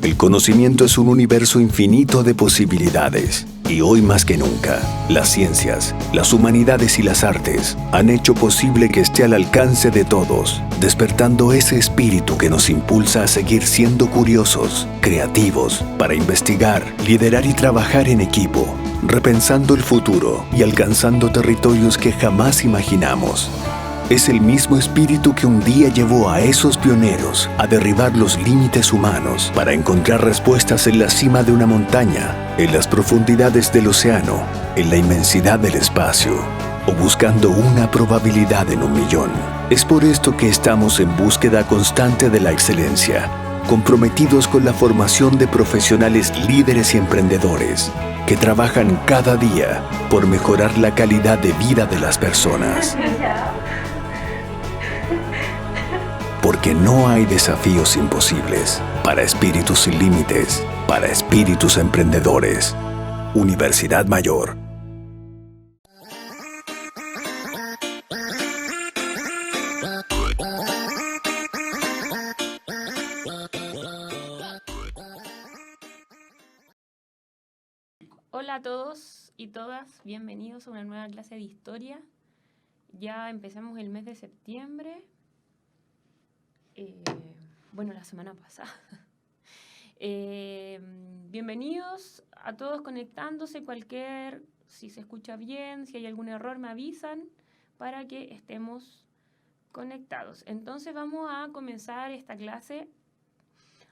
El conocimiento es un universo infinito de posibilidades. Y hoy más que nunca, las ciencias, las humanidades y las artes han hecho posible que esté al alcance de todos, despertando ese espíritu que nos impulsa a seguir siendo curiosos, creativos, para investigar, liderar y trabajar en equipo, repensando el futuro y alcanzando territorios que jamás imaginamos. Es el mismo espíritu que un día llevó a esos pioneros a derribar los límites humanos para encontrar respuestas en la cima de una montaña, en las profundidades del océano, en la inmensidad del espacio, o buscando una probabilidad en 1.000.000. Es por esto que estamos en búsqueda constante de la excelencia, comprometidos con la formación de profesionales líderes y emprendedores que trabajan cada día por mejorar la calidad de vida de las personas. Porque no hay desafíos imposibles para espíritus sin límites, para espíritus emprendedores. Universidad Mayor. Hola a todos y todas, bienvenidos a una nueva clase de historia. Ya empezamos el mes de septiembre. La semana pasada. Bienvenidos a todos conectándose, si se escucha bien, si hay algún error me avisan para que estemos conectados. Entonces vamos a comenzar esta clase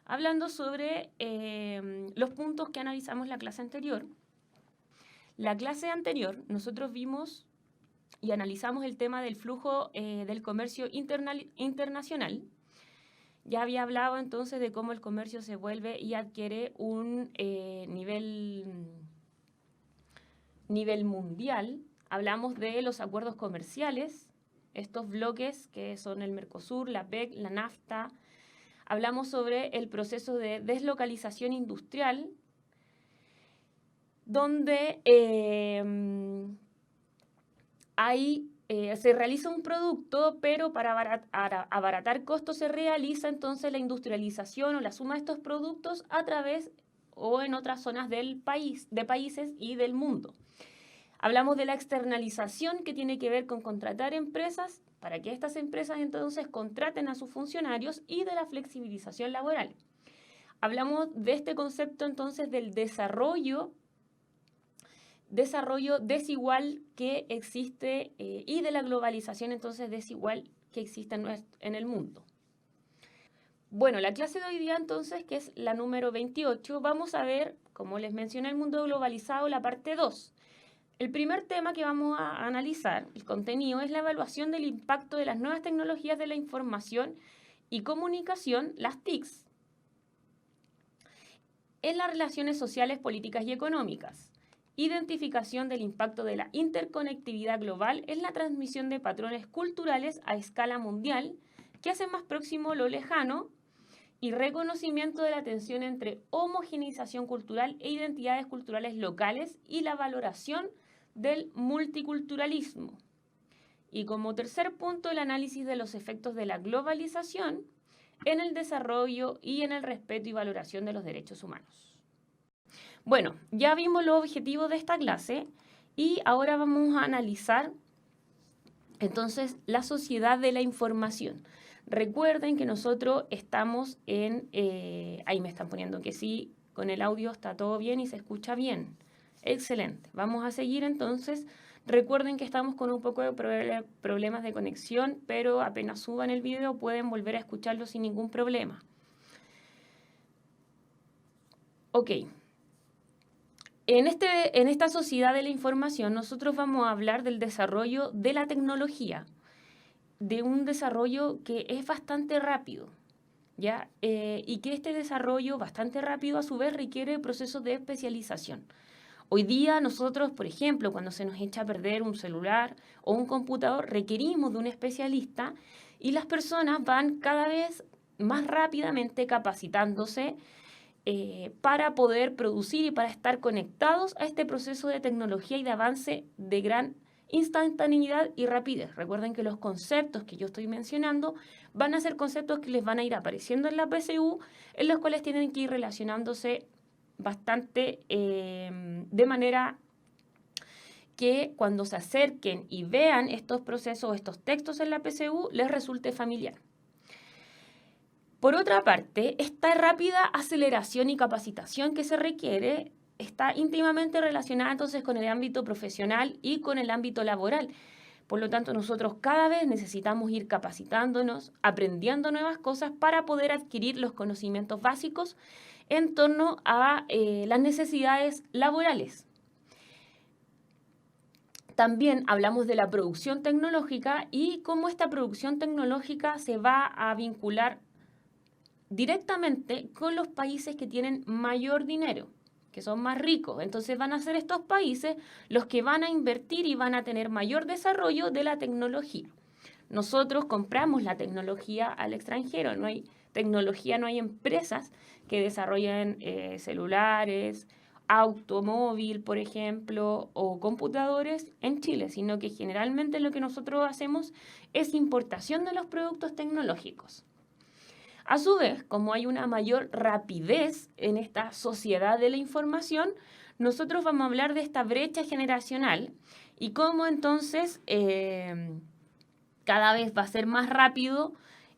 hablando sobre los puntos que analizamos la clase anterior. La clase anterior nosotros vimos y analizamos el tema del flujo del comercio internacional. Ya había hablado entonces de cómo el comercio se vuelve y adquiere un nivel mundial. Hablamos de los acuerdos comerciales, estos bloques que son el Mercosur, la PEC, la NAFTA. Hablamos sobre el proceso de deslocalización industrial, donde se realiza un producto, pero para abaratar costos se realiza entonces la industrialización o la suma de estos productos a través o en otras zonas de países y del mundo. Hablamos de la externalización, que tiene que ver con contratar empresas para que estas empresas entonces contraten a sus funcionarios, y de la flexibilización laboral. Hablamos de este concepto entonces del desarrollo desigual que existe y de la globalización entonces desigual que existe en el mundo. Bueno, la clase de hoy día entonces, que es la número 28, vamos a ver, como les mencioné, el mundo globalizado, la parte 2. El primer tema que vamos a analizar, el contenido, es la evaluación del impacto de las nuevas tecnologías de la información y comunicación, las TICs, en las relaciones sociales, políticas y económicas. Identificación del impacto de la interconectividad global en la transmisión de patrones culturales a escala mundial que hacen más próximo lo lejano, y reconocimiento de la tensión entre homogeneización cultural e identidades culturales locales y la valoración del multiculturalismo. Y como tercer punto, el análisis de los efectos de la globalización en el desarrollo y en el respeto y valoración de los derechos humanos. Bueno, ya vimos los objetivos de esta clase y ahora vamos a analizar entonces la sociedad de la información. Recuerden que nosotros estamos ahí me están poniendo que sí, con el audio está todo bien y se escucha bien. Excelente. Vamos a seguir entonces. Recuerden que estamos con un poco de problemas de conexión, pero apenas suban el video pueden volver a escucharlo sin ningún problema. Ok. En esta sociedad de la información, nosotros vamos a hablar del desarrollo de la tecnología, de un desarrollo que es bastante rápido, ¿ya? Y que este desarrollo bastante rápido, a su vez, requiere procesos de especialización. Hoy día nosotros, por ejemplo, cuando se nos echa a perder un celular o un computador, requerimos de un especialista, y las personas van cada vez más rápidamente capacitándose para poder producir y para estar conectados a este proceso de tecnología y de avance de gran instantaneidad y rapidez. Recuerden que los conceptos que yo estoy mencionando van a ser conceptos que les van a ir apareciendo en la PSU, en los cuales tienen que ir relacionándose bastante de manera que cuando se acerquen y vean estos procesos, estos textos en la PSU, les resulte familiar. Por otra parte, esta rápida aceleración y capacitación que se requiere está íntimamente relacionada entonces con el ámbito profesional y con el ámbito laboral. Por lo tanto, nosotros cada vez necesitamos ir capacitándonos, aprendiendo nuevas cosas para poder adquirir los conocimientos básicos en torno a las necesidades laborales. También hablamos de la producción tecnológica y cómo esta producción tecnológica se va a vincular directamente con los países que tienen mayor dinero, que son más ricos. Entonces van a ser estos países los que van a invertir y van a tener mayor desarrollo de la tecnología. Nosotros compramos la tecnología al extranjero, no hay tecnología, no hay empresas que desarrollen celulares, automóvil, por ejemplo, o computadores en Chile, sino que generalmente lo que nosotros hacemos es importación de los productos tecnológicos. A su vez, como hay una mayor rapidez en esta sociedad de la información, nosotros vamos a hablar de esta brecha generacional y cómo entonces cada vez va a ser más rápido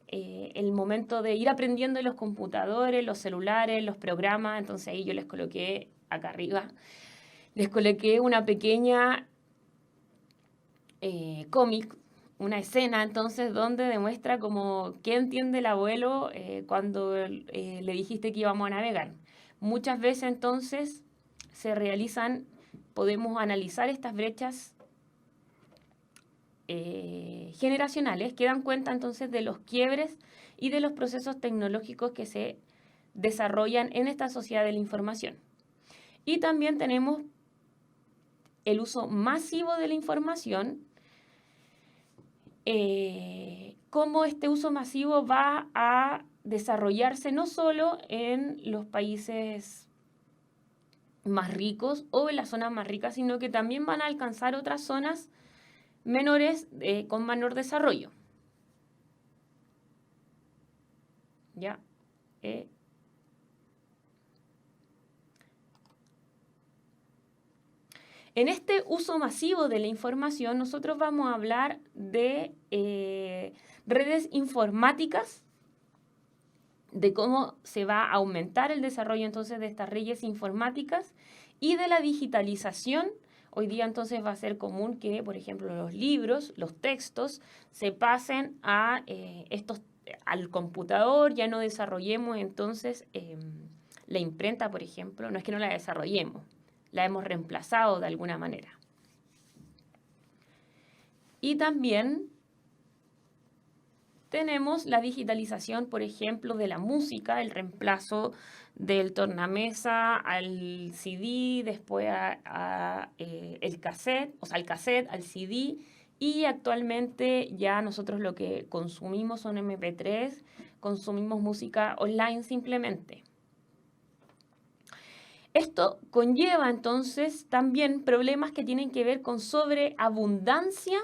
el momento de ir aprendiendo los computadores, los celulares, los programas. Entonces ahí yo les coloqué acá arriba, les coloqué una pequeña cómic, una escena entonces donde demuestra como qué entiende el abuelo cuando le dijiste que íbamos a navegar. Muchas veces entonces se realizan, podemos analizar estas brechas generacionales que dan cuenta entonces de los quiebres y de los procesos tecnológicos que se desarrollan en esta sociedad de la información. Y también tenemos el uso masivo de la información, cómo este uso masivo va a desarrollarse no solo en los países más ricos o en las zonas más ricas, sino que también van a alcanzar otras zonas menores con menor desarrollo. ¿Ya? En este uso masivo de la información, nosotros vamos a hablar de redes informáticas, de cómo se va a aumentar el desarrollo entonces de estas redes informáticas y de la digitalización. Hoy día entonces va a ser común que, por ejemplo, los libros, los textos, se pasen a al computador, ya no desarrollemos entonces la imprenta, por ejemplo, no es que no la desarrollemos, la hemos reemplazado de alguna manera. Y también tenemos la digitalización, por ejemplo, de la música, el reemplazo del tornamesa al CD, después el cassette, o sea, al cassette, al CD, y actualmente ya nosotros lo que consumimos son MP3, consumimos música online simplemente. Esto conlleva entonces también problemas que tienen que ver con sobreabundancia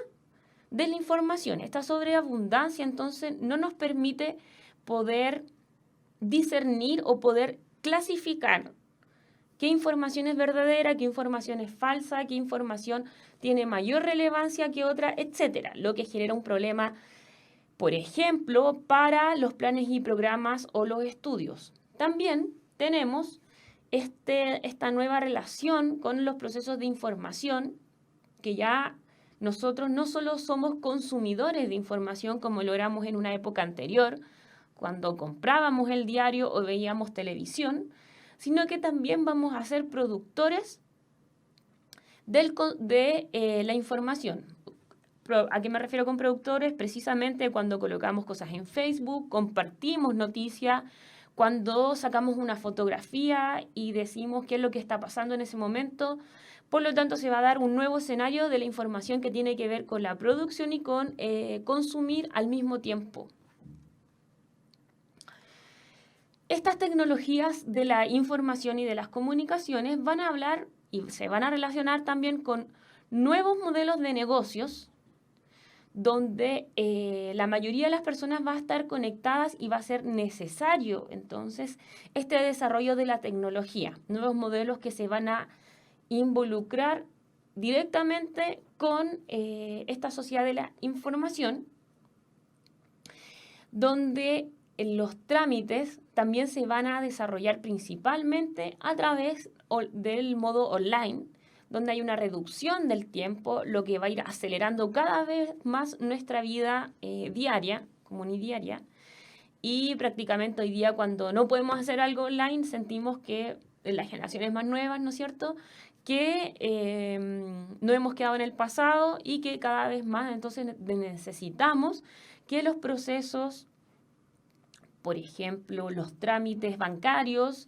de la información. Esta sobreabundancia entonces no nos permite poder discernir o poder clasificar qué información es verdadera, qué información es falsa, qué información tiene mayor relevancia que otra, etcétera, lo que genera un problema, por ejemplo, para los planes y programas o los estudios. También tenemos esta nueva relación con los procesos de información, que ya nosotros no solo somos consumidores de información como lo éramos en una época anterior, cuando comprábamos el diario o veíamos televisión, sino que también vamos a ser productores de la información. ¿A qué me refiero con productores? Precisamente cuando colocamos cosas en Facebook, compartimos noticias, cuando sacamos una fotografía y decimos qué es lo que está pasando en ese momento. Por lo tanto, se va a dar un nuevo escenario de la información que tiene que ver con la producción y con consumir al mismo tiempo. Estas tecnologías de la información y de las comunicaciones van a hablar y se van a relacionar también con nuevos modelos de negocios donde la mayoría de las personas va a estar conectadas y va a ser necesario entonces este desarrollo de la tecnología, nuevos modelos que se van a involucrar directamente con esta sociedad de la información, donde los trámites también se van a desarrollar principalmente a través del modo online, donde hay una reducción del tiempo, lo que va a ir acelerando cada vez más nuestra vida diaria, común y diaria. Y prácticamente hoy día, cuando no podemos hacer algo online, sentimos que las generaciones más nuevas, ¿no es cierto?, que no hemos quedado en el pasado y que cada vez más entonces necesitamos que los procesos, por ejemplo, los trámites bancarios,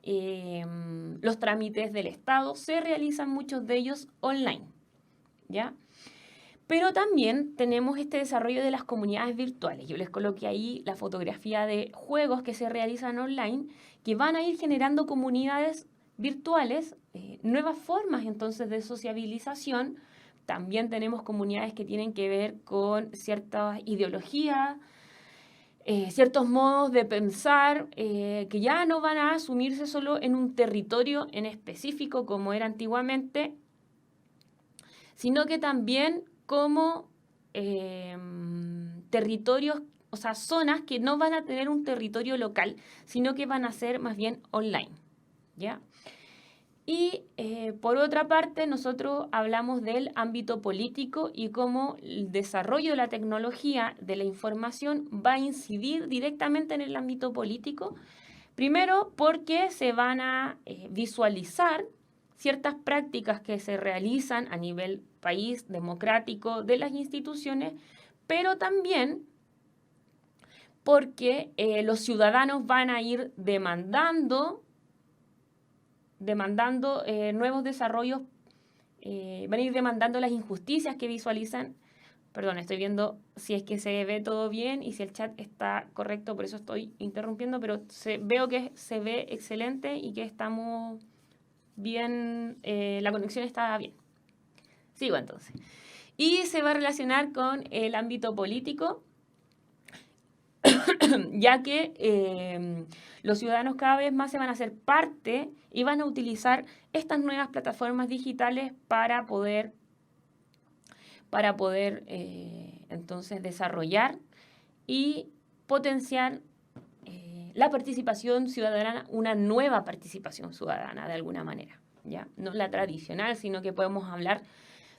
los trámites del Estado, se realizan muchos de ellos online, ¿ya? Pero también tenemos este desarrollo de las comunidades virtuales. Yo les coloqué ahí la fotografía de juegos que se realizan online, que van a ir generando comunidades virtuales, nuevas formas entonces de sociabilización. También tenemos comunidades que tienen que ver con ciertas ideologías, ciertos modos de pensar que ya no van a asumirse solo en un territorio en específico como era antiguamente, sino que también como territorios, o sea, zonas que no van a tener un territorio local, sino que van a ser más bien online, ¿ya? Y por otra parte, nosotros hablamos del ámbito político y cómo el desarrollo de la tecnología de la información va a incidir directamente en el ámbito político. Primero, porque se van a visualizar ciertas prácticas que se realizan a nivel país democrático de las instituciones, pero también porque los ciudadanos van a ir demandando nuevos desarrollos, van a ir demandando las injusticias que visualizan. Perdón, estoy viendo si es que se ve todo bien y si el chat está correcto, por eso estoy interrumpiendo, pero veo que se ve excelente y que estamos bien, la conexión está bien. Sigo entonces. Y se va a relacionar con el ámbito político, ya que los ciudadanos cada vez más se van a hacer parte y van a utilizar estas nuevas plataformas digitales para poder entonces desarrollar y potenciar la participación ciudadana, una nueva participación ciudadana de alguna manera, ¿ya? No la tradicional, sino que podemos hablar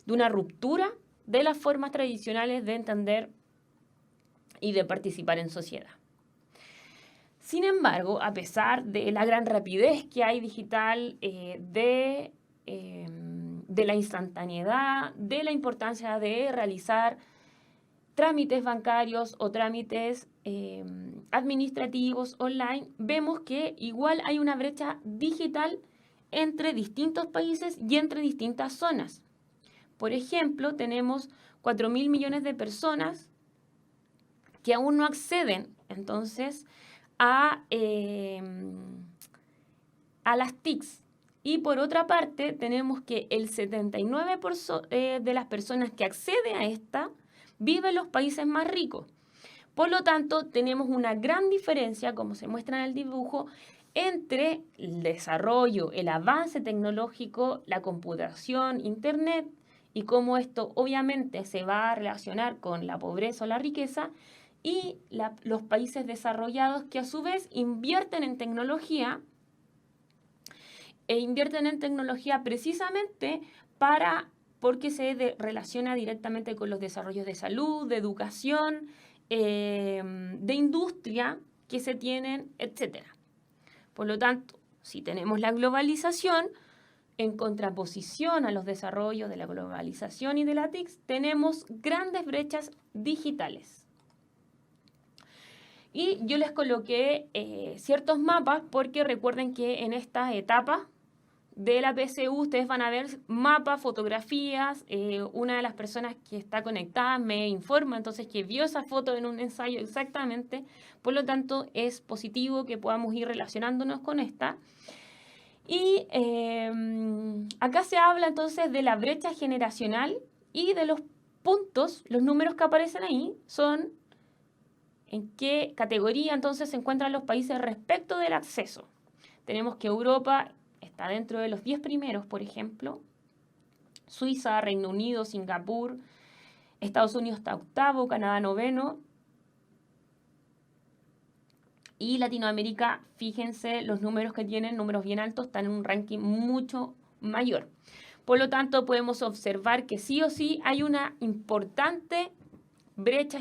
de una ruptura de las formas tradicionales de entender y de participar en sociedad. Sin embargo, a pesar de la gran rapidez que hay digital, de la instantaneidad, de la importancia de realizar trámites bancarios o trámites administrativos online, vemos que igual hay una brecha digital entre distintos países y entre distintas zonas. Por ejemplo, tenemos 4.000 millones de personas que aún no acceden entonces a las TICs. Y por otra parte, tenemos que el 79% de las personas que acceden a esta vive en los países más ricos. Por lo tanto, tenemos una gran diferencia, como se muestra en el dibujo, entre el desarrollo, el avance tecnológico, la computación, Internet, y cómo esto obviamente se va a relacionar con la pobreza o la riqueza, y los países desarrollados que a su vez invierten en tecnología, precisamente porque se relaciona directamente con los desarrollos de salud, de educación, de industria que se tienen, etc. Por lo tanto, si tenemos la globalización, en contraposición a los desarrollos de la globalización y de la TIC, tenemos grandes brechas digitales. Y yo les coloqué ciertos mapas porque recuerden que en esta etapa de la PSU ustedes van a ver mapas, fotografías. Una de las personas que está conectada me informa entonces que vio esa foto en un ensayo exactamente. Por lo tanto, es positivo que podamos ir relacionándonos con esta. Y acá se habla entonces de la brecha generacional y de los puntos, los números que aparecen ahí son en qué categoría entonces se encuentran los países respecto del acceso. Tenemos que Europa está dentro de los 10 primeros, por ejemplo. Suiza, Reino Unido, Singapur, Estados Unidos está octavo, Canadá noveno. Y Latinoamérica, fíjense los números que tienen, números bien altos, están en un ranking mucho mayor. Por lo tanto, podemos observar que sí o sí hay una importante brecha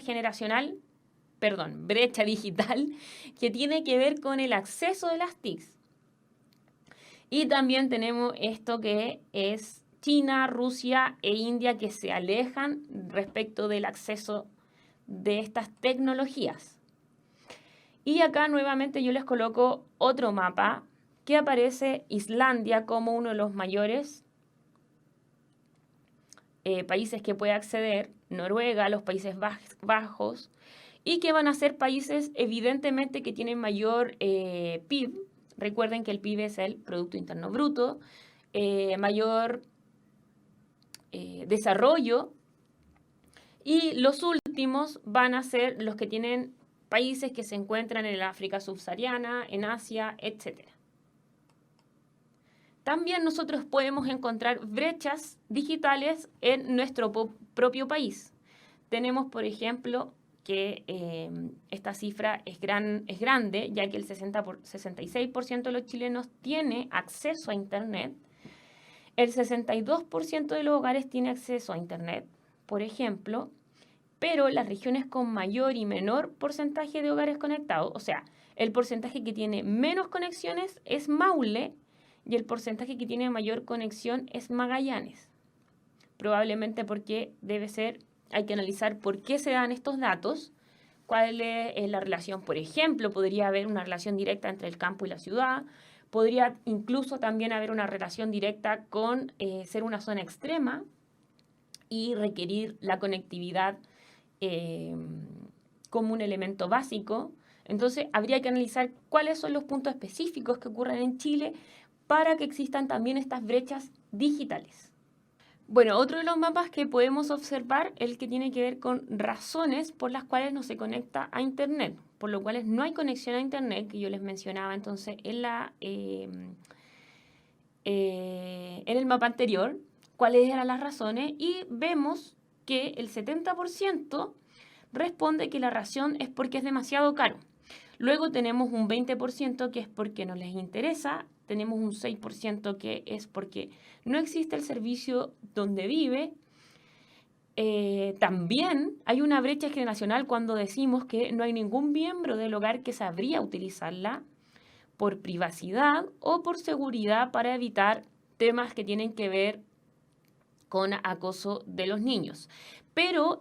digital, que tiene que ver con el acceso de las TICs. Y también tenemos esto que es China, Rusia e India, que se alejan respecto del acceso de estas tecnologías. Y acá nuevamente yo les coloco otro mapa que aparece Islandia como uno de los mayores países que puede acceder, Noruega, los Países Bajos, y que van a ser países evidentemente que tienen mayor PIB. Recuerden que el PIB es el Producto Interno Bruto, mayor desarrollo, y los últimos van a ser los que tienen países que se encuentran en el África subsahariana, en Asia, etc. También nosotros podemos encontrar brechas digitales en nuestro propio país. Tenemos, por ejemplo, que esta cifra es grande, ya que el 66% de los chilenos tiene acceso a Internet. El 62% de los hogares tiene acceso a Internet, por ejemplo, pero las regiones con mayor y menor porcentaje de hogares conectados, o sea, el porcentaje que tiene menos conexiones es Maule y el porcentaje que tiene mayor conexión es Magallanes. Probablemente porque hay que analizar por qué se dan estos datos, cuál es la relación. Por ejemplo, podría haber una relación directa entre el campo y la ciudad, podría incluso también haber una relación directa con ser una zona extrema y requerir la conectividad como un elemento básico. Entonces, habría que analizar cuáles son los puntos específicos que ocurren en Chile para que existan también estas brechas digitales. Bueno, otro de los mapas que podemos observar es el que tiene que ver con razones por las cuales no se conecta a Internet, por lo cual no hay conexión a Internet, que yo les mencionaba entonces en el mapa anterior, cuáles eran las razones, y vemos que el 70% responde que la razón es porque es demasiado caro. Luego tenemos un 20% que es porque no les interesa, tenemos un 6% que es porque no existe el servicio donde vive. También hay una brecha generacional cuando decimos que no hay ningún miembro del hogar que sabría utilizarla por privacidad o por seguridad para evitar temas que tienen que ver con acoso de los niños. Pero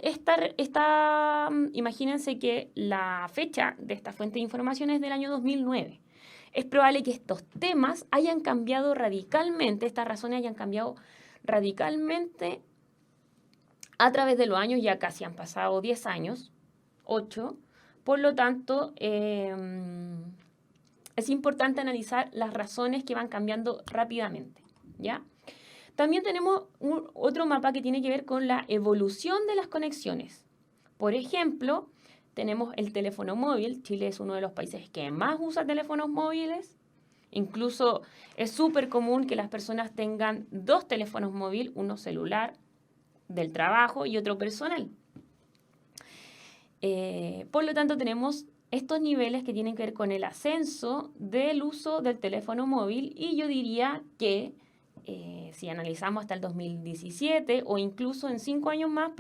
imagínense que la fecha de esta fuente de información es del año 2009. Es probable que estos temas hayan cambiado radicalmente, estas razones hayan cambiado radicalmente a través de los años, ya casi han pasado 10 años, 8. Por lo tanto, es importante analizar las razones que van cambiando rápidamente, ¿ya? También tenemos otro mapa que tiene que ver con la evolución de las conexiones. Por ejemplo, tenemos el teléfono móvil. Chile es uno de los países que más usa teléfonos móviles. Incluso es súper común que las personas tengan 2 teléfonos móviles, uno celular del trabajo y otro personal. Por lo tanto, tenemos estos niveles que tienen que ver con el ascenso del uso del teléfono móvil, y yo diría que si analizamos hasta el 2017 o incluso en 5 años más,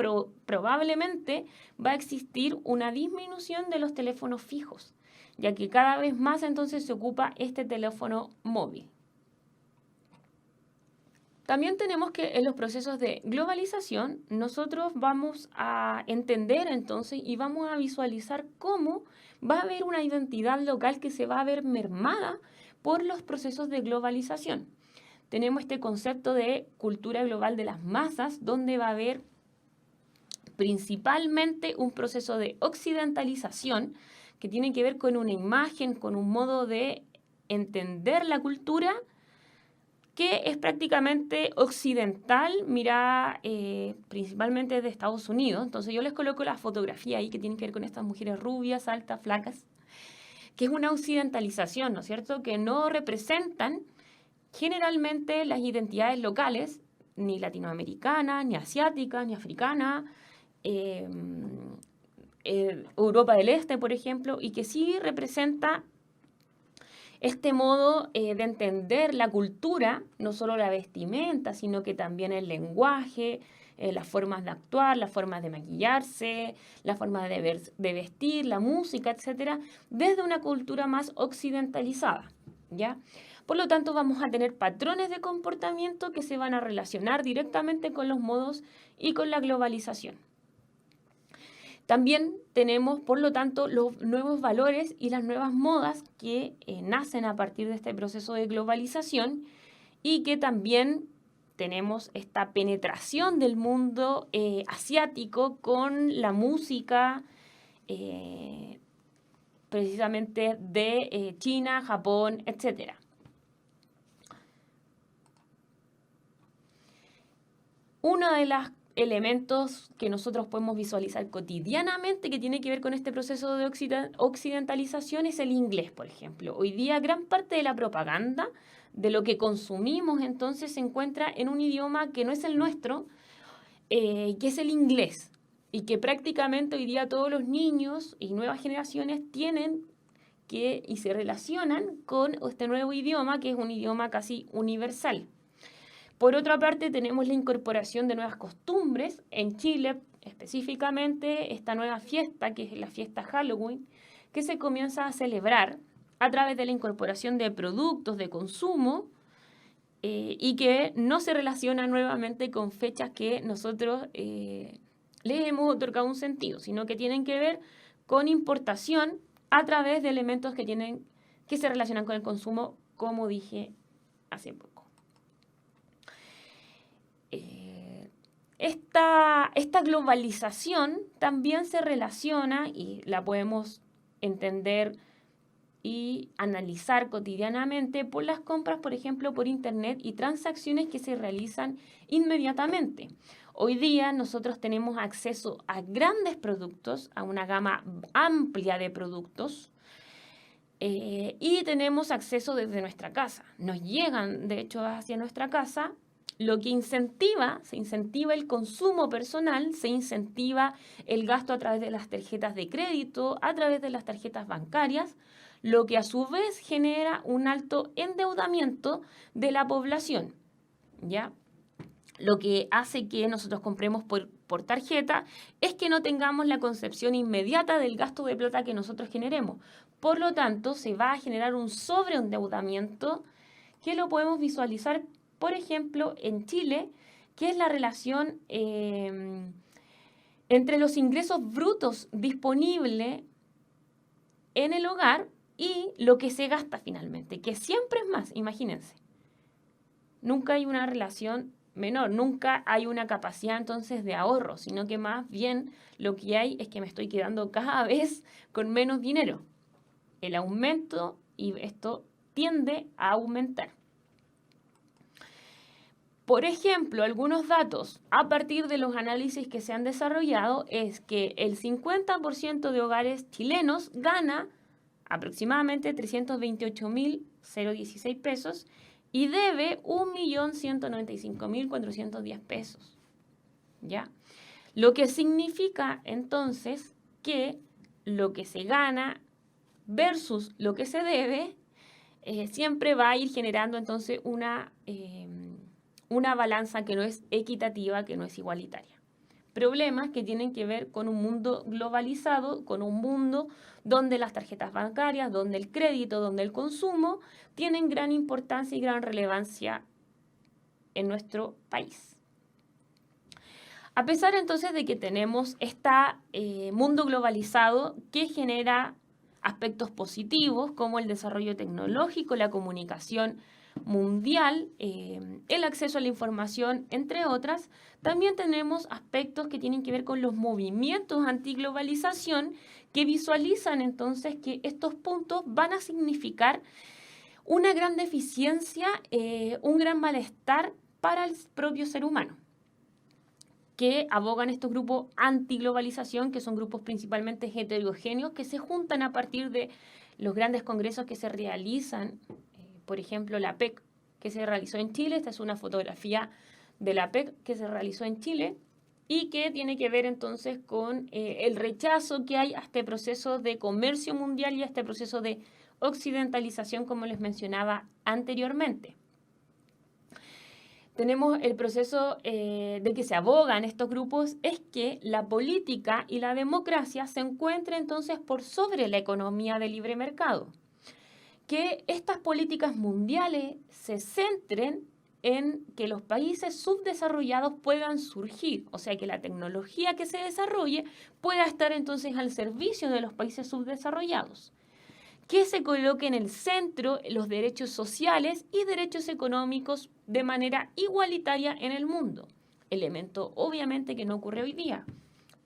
probablemente va a existir una disminución de los teléfonos fijos, ya que cada vez más entonces se ocupa este teléfono móvil. También tenemos que en los procesos de globalización nosotros vamos a entender entonces y vamos a visualizar cómo va a haber una identidad local que se va a ver mermada por los procesos de globalización. Tenemos este concepto de cultura global de las masas, donde va a haber principalmente un proceso de occidentalización que tiene que ver con una imagen, con un modo de entender la cultura que es prácticamente occidental, mirada principalmente de Estados Unidos. Entonces yo les coloco la fotografía ahí que tiene que ver con estas mujeres rubias, altas, flacas, que es una occidentalización, ¿no es cierto?, que no representan generalmente las identidades locales, ni latinoamericanas, ni asiáticas, ni africanas, Europa del Este, por ejemplo, y que sí representa este modo de entender la cultura, no solo la vestimenta, sino que también el lenguaje, las formas de actuar, las formas de maquillarse, las formas de vestir, la música, etcétera, desde una cultura más occidentalizada, ¿ya? Por lo tanto, vamos a tener patrones de comportamiento que se van a relacionar directamente con los modos y con la globalización. También tenemos, por lo tanto, los nuevos valores y las nuevas modas que nacen a partir de este proceso de globalización y que también tenemos esta penetración del mundo asiático con la música precisamente de China, Japón, etc. Uno de los elementos que nosotros podemos visualizar cotidianamente que tiene que ver con este proceso de occidentalización es el inglés, por ejemplo. Hoy día gran parte de la propaganda, de lo que consumimos entonces se encuentra en un idioma que no es el nuestro, que es el inglés, y que prácticamente hoy día todos los niños y nuevas generaciones tienen que y se relacionan con este nuevo idioma, que es un idioma casi universal. Por otra parte, tenemos la incorporación de nuevas costumbres. En Chile, específicamente, esta nueva fiesta, que es la fiesta Halloween, que se comienza a celebrar a través de la incorporación de productos de consumo y que no se relaciona nuevamente con fechas que nosotros les hemos otorgado un sentido, sino que tienen que ver con importación a través de elementos que se relacionan con el consumo, como dije hace poco. Esta globalización también se relaciona y la podemos entender y analizar cotidianamente por las compras, por ejemplo, por internet y transacciones que se realizan inmediatamente. Hoy día nosotros tenemos acceso a grandes productos, a una gama amplia de productos y tenemos acceso desde nuestra casa. Nos llegan, de hecho, hacia nuestra casa, lo que se incentiva el consumo personal, se incentiva el gasto a través de las tarjetas de crédito, a través de las tarjetas bancarias, lo que a su vez genera un alto endeudamiento de la población, ¿ya? Lo que hace que nosotros compremos por tarjeta es que no tengamos la concepción inmediata del gasto de plata que nosotros generemos. Por lo tanto, se va a generar un sobreendeudamiento que lo podemos visualizar, por ejemplo, en Chile, que es la relación entre los ingresos brutos disponibles en el hogar y lo que se gasta finalmente, que siempre es más, imagínense. Nunca hay una relación menor, nunca hay una capacidad entonces de ahorro, sino que más bien lo que hay es que me estoy quedando cada vez con menos dinero. El aumento, y esto tiende a aumentar. Por ejemplo, algunos datos a partir de los análisis que se han desarrollado es que el 50% de hogares chilenos gana aproximadamente 328.016 pesos y debe 1.195.410 pesos, ¿ya? Lo que significa entonces que lo que se gana versus lo que se debe siempre va a ir generando entonces una balanza que no es equitativa, que no es igualitaria. Problemas que tienen que ver con un mundo globalizado, con un mundo donde las tarjetas bancarias, donde el crédito, donde el consumo tienen gran importancia y gran relevancia en nuestro país. A pesar entonces de que tenemos este mundo globalizado que genera aspectos positivos como el desarrollo tecnológico, la comunicación mundial, el acceso a la información, entre otras, también tenemos aspectos que tienen que ver con los movimientos antiglobalización que visualizan entonces que estos puntos van a significar una gran deficiencia, un gran malestar para el propio ser humano, que abogan estos grupos antiglobalización, que son grupos principalmente heterogéneos, que se juntan a partir de los grandes congresos que se realizan, por ejemplo, la PEC, que se realizó en Chile. Esta es una fotografía de la PEC que se realizó en Chile y que tiene que ver entonces con el rechazo que hay a este proceso de comercio mundial y a este proceso de occidentalización, como les mencionaba anteriormente. Tenemos el proceso de que se abogan estos grupos, es que la política y la democracia se encuentren entonces por sobre la economía de libre mercado. Que estas políticas mundiales se centren en que los países subdesarrollados puedan surgir, o sea, que la tecnología que se desarrolle pueda estar entonces al servicio de los países subdesarrollados. Que se coloque en el centro los derechos sociales y derechos económicos de manera igualitaria en el mundo. Elemento obviamente que no ocurre hoy día.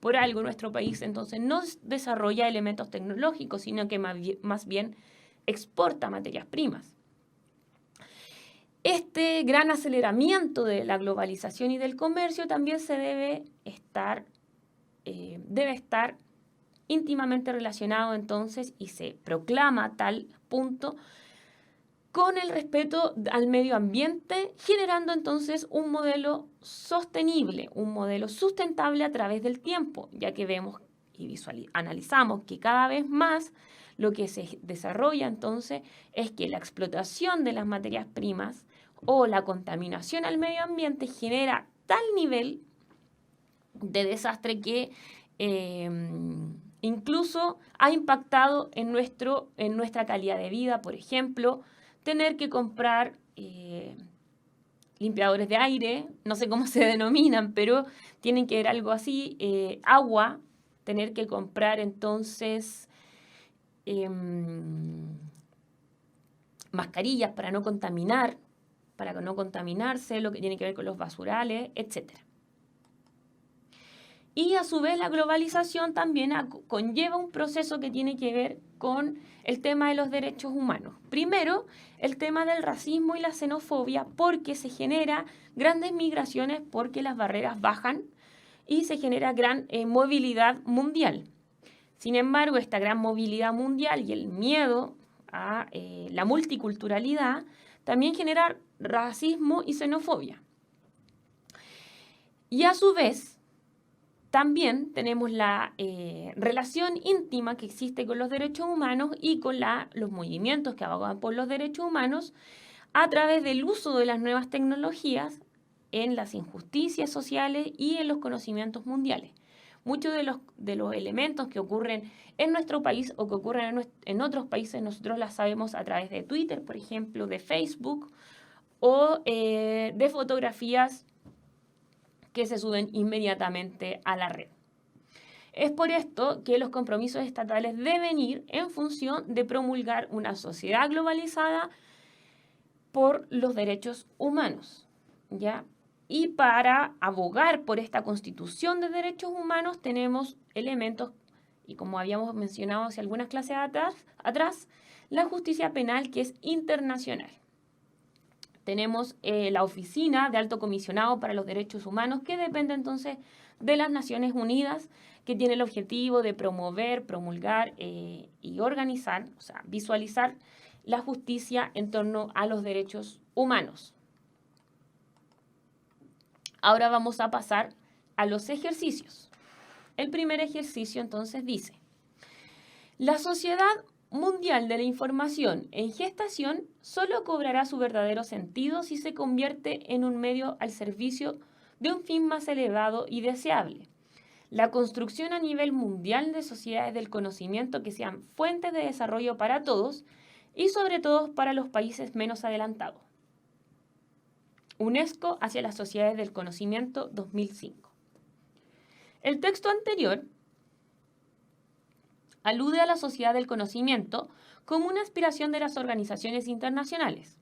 Por algo nuestro país entonces no desarrolla elementos tecnológicos, sino que más bien exporta materias primas. Este gran aceleramiento de la globalización y del comercio también se debe estar íntimamente relacionado entonces, y se proclama tal punto, con el respeto al medio ambiente, generando entonces un modelo sostenible, un modelo sustentable a través del tiempo, ya que vemos y analizamos que cada vez más lo que se desarrolla entonces es que la explotación de las materias primas o la contaminación al medio ambiente genera tal nivel de desastre que incluso ha impactado en nuestra calidad de vida. Por ejemplo, tener que comprar limpiadores de aire, no sé cómo se denominan, pero tienen que ver algo así, agua, tener que comprar entonces mascarillas para no contaminarse, lo que tiene que ver con los basurales, etc. Y a su vez la globalización también conlleva un proceso que tiene que ver con el tema de los derechos humanos. Primero, el tema del racismo y la xenofobia, porque se genera grandes migraciones, porque las barreras bajan y se genera gran movilidad mundial. Sin embargo, esta gran movilidad mundial y el miedo a la multiculturalidad también genera racismo y xenofobia. Y a su vez, también tenemos la relación íntima que existe con los derechos humanos y con los movimientos que abogan por los derechos humanos a través del uso de las nuevas tecnologías en las injusticias sociales y en los conocimientos mundiales. Muchos de los elementos que ocurren en nuestro país o que ocurren en otros países, nosotros las sabemos a través de Twitter, por ejemplo, de Facebook o de fotografías que se suben inmediatamente a la red. Es por esto que los compromisos estatales deben ir en función de promulgar una sociedad globalizada por los derechos humanos, ¿ya? Y para abogar por esta constitución de derechos humanos tenemos elementos, y como habíamos mencionado hace algunas clases atrás, la justicia penal, que es internacional. Tenemos la Oficina de Alto Comisionado para los Derechos Humanos, que depende entonces de las Naciones Unidas, que tiene el objetivo de promover, promulgar y organizar, o sea, visualizar la justicia en torno a los derechos humanos. Ahora vamos a pasar a los ejercicios. El primer ejercicio entonces dice: la sociedad mundial de la información en gestación solo cobrará su verdadero sentido si se convierte en un medio al servicio de un fin más elevado y deseable. La construcción a nivel mundial de sociedades del conocimiento que sean fuentes de desarrollo para todos y sobre todo para los países menos adelantados. UNESCO hacia las sociedades del conocimiento 2005. El texto anterior alude a la sociedad del conocimiento como una aspiración de las organizaciones internacionales.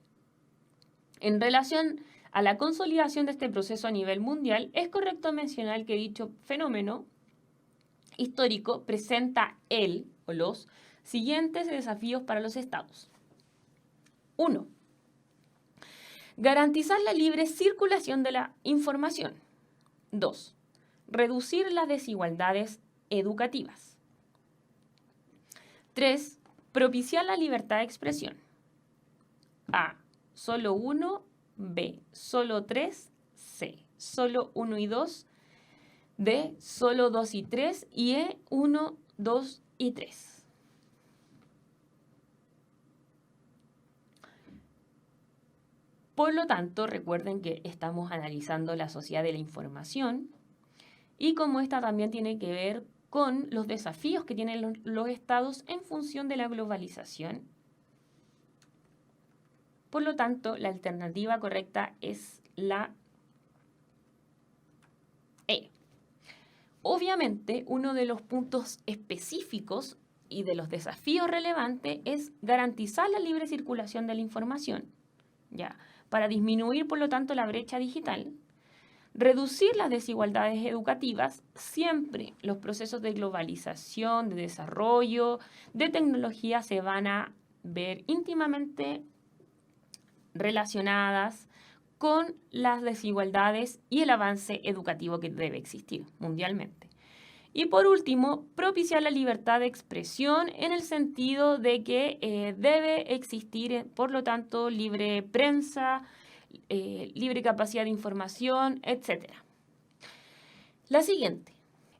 En relación a la consolidación de este proceso a nivel mundial, es correcto mencionar que dicho fenómeno histórico presenta los siguientes desafíos para los estados. 1. Garantizar la libre circulación de la información. 2. Reducir las desigualdades educativas. 3. Propiciar la libertad de expresión. A. Solo 1. B. Solo 3. C. Solo 1 y 2. D. Solo 2 y 3. Y E. 1, 2 y 3. Por lo tanto, recuerden que estamos analizando la sociedad de la información y cómo esta también tiene que ver con los desafíos que tienen los estados en función de la globalización. Por lo tanto, la alternativa correcta es la E. Obviamente, uno de los puntos específicos y de los desafíos relevantes es garantizar la libre circulación de la información, ¿ya? Para disminuir, por lo tanto, la brecha digital, reducir las desigualdades educativas. Siempre los procesos de globalización, de desarrollo, de tecnología se van a ver íntimamente relacionadas con las desigualdades y el avance educativo que debe existir mundialmente. Y por último, propiciar la libertad de expresión en el sentido de que debe existir, por lo tanto, libre prensa, libre capacidad de información, etc. La siguiente.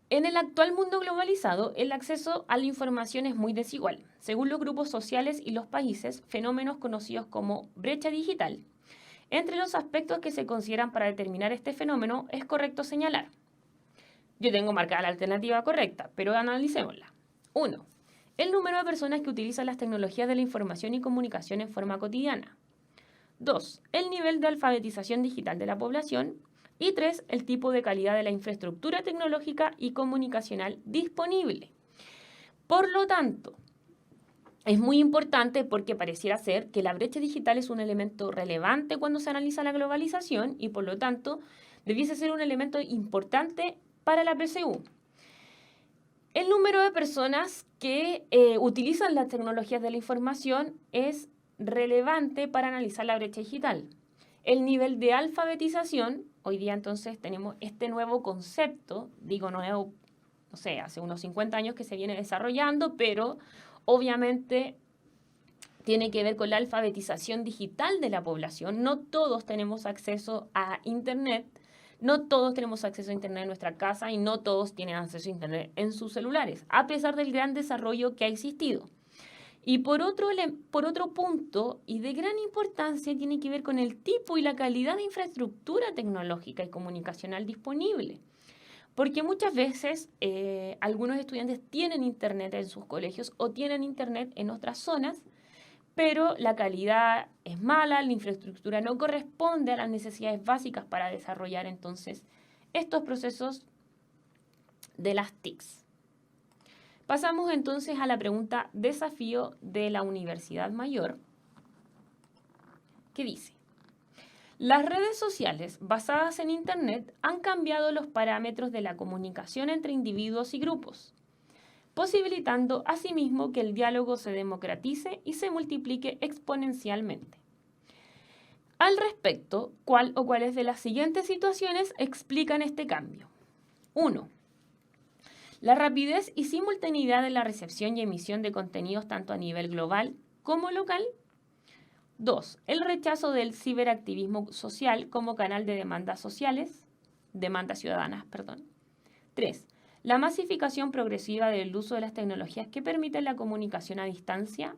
En el actual mundo globalizado, el acceso a la información es muy desigual. Según los grupos sociales y los países, fenómenos conocidos como brecha digital. Entre los aspectos que se consideran para determinar este fenómeno, es correcto señalar. Yo tengo marcada la alternativa correcta, pero analicémosla. 1. El número de personas que utilizan las tecnologías de la información y comunicación en forma cotidiana. 2. El nivel de alfabetización digital de la población. Y 3. El tipo de calidad de la infraestructura tecnológica y comunicacional disponible. Por lo tanto, es muy importante porque pareciera ser que la brecha digital es un elemento relevante cuando se analiza la globalización y por lo tanto debiese ser un elemento importante para la PSU. El número de personas que utilizan las tecnologías de la información es relevante para analizar la brecha digital. El nivel de alfabetización, hoy día entonces tenemos este nuevo concepto, digo nuevo, no sé, hace unos 50 años que se viene desarrollando, pero obviamente tiene que ver con la alfabetización digital de la población. No todos tenemos acceso a Internet. No todos tenemos acceso a Internet en nuestra casa y no todos tienen acceso a Internet en sus celulares, a pesar del gran desarrollo que ha existido. Y por otro punto, y de gran importancia, tiene que ver con el tipo y la calidad de infraestructura tecnológica y comunicacional disponible. Porque muchas veces algunos estudiantes tienen Internet en sus colegios o tienen Internet en otras zonas, pero la calidad es mala, la infraestructura no corresponde a las necesidades básicas para desarrollar entonces estos procesos de las TICs. Pasamos entonces a la pregunta desafío de la Universidad Mayor, que dice: las redes sociales basadas en Internet han cambiado los parámetros de la comunicación entre individuos y grupos, posibilitando asimismo que el diálogo se democratice y se multiplique exponencialmente. Al respecto, ¿cuál o cuáles de las siguientes situaciones explican este cambio? 1. La rapidez y simultaneidad de la recepción y emisión de contenidos tanto a nivel global como local. 2. El rechazo del ciberactivismo social como canal de demandas ciudadanas. 3. La masificación progresiva del uso de las tecnologías que permiten la comunicación a distancia.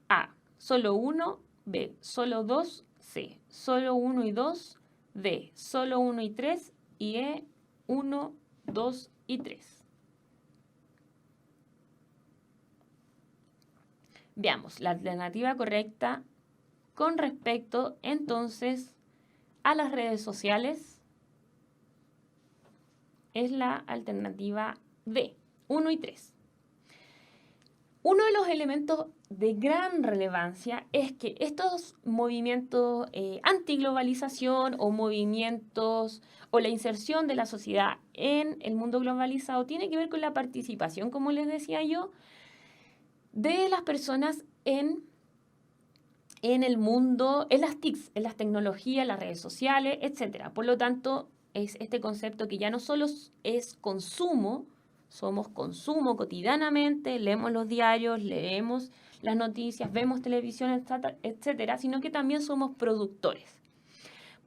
A. Solo 1. B. Solo 2. C. Solo 1 y 2. D. Solo 1 y 3. Y E. 1, 2 y 3. Veamos, la alternativa correcta con respecto entonces a las redes sociales es la alternativa D, 1 y 3. Uno de los elementos de gran relevancia es que estos movimientos antiglobalización o movimientos o la inserción de la sociedad en el mundo globalizado tiene que ver con la participación, como les decía yo, de las personas en en el mundo, en las TICs, en las tecnologías, las redes sociales, etc. Por lo tanto, es este concepto que ya no solo es consumo, somos consumo cotidianamente, leemos los diarios, leemos las noticias, vemos televisión, etc., sino que también somos productores.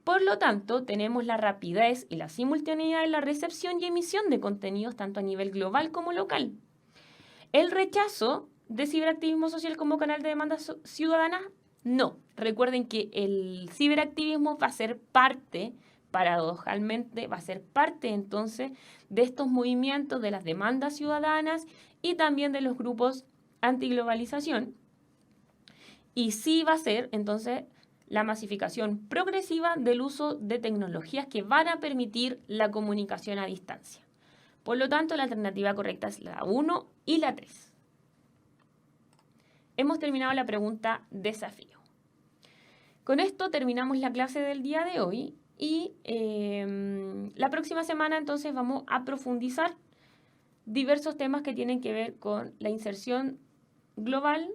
Por lo tanto, tenemos la rapidez y la simultaneidad en la recepción y emisión de contenidos tanto a nivel global como local. El rechazo de ciberactivismo social como canal de demanda ciudadana, no. Recuerden que el ciberactivismo va a ser parte, paradojalmente, va a ser parte entonces de estos movimientos, de las demandas ciudadanas y también de los grupos antiglobalización. Y sí va a ser entonces la masificación progresiva del uso de tecnologías que van a permitir la comunicación a distancia. Por lo tanto, la alternativa correcta es la 1 y la 3. Hemos terminado la pregunta desafío. Con esto terminamos la clase del día de hoy y la próxima semana entonces vamos a profundizar diversos temas que tienen que ver con la inserción global,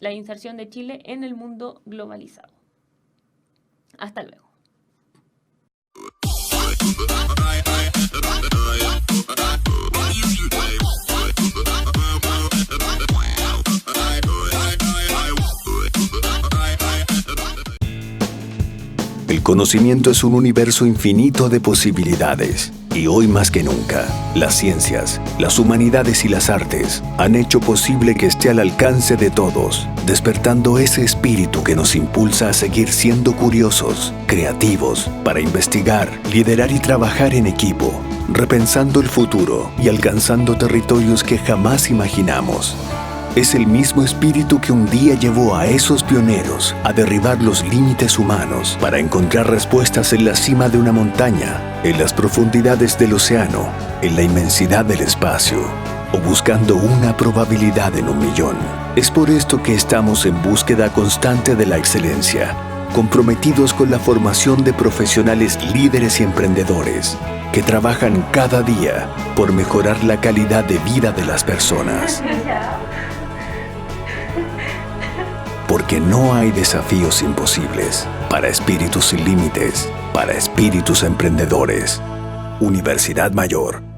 la inserción de Chile en el mundo globalizado. Hasta luego. El conocimiento es un universo infinito de posibilidades. Y hoy más que nunca, las ciencias, las humanidades y las artes han hecho posible que esté al alcance de todos, despertando ese espíritu que nos impulsa a seguir siendo curiosos, creativos, para investigar, liderar y trabajar en equipo, repensando el futuro y alcanzando territorios que jamás imaginamos. Es el mismo espíritu que un día llevó a esos pioneros a derribar los límites humanos para encontrar respuestas en la cima de una montaña, en las profundidades del océano, en la inmensidad del espacio, o buscando una probabilidad en 1.000.000. Es por esto que estamos en búsqueda constante de la excelencia, comprometidos con la formación de profesionales líderes y emprendedores, que trabajan cada día por mejorar la calidad de vida de las personas. Porque no hay desafíos imposibles para espíritus sin límites, para espíritus emprendedores. Universidad Mayor.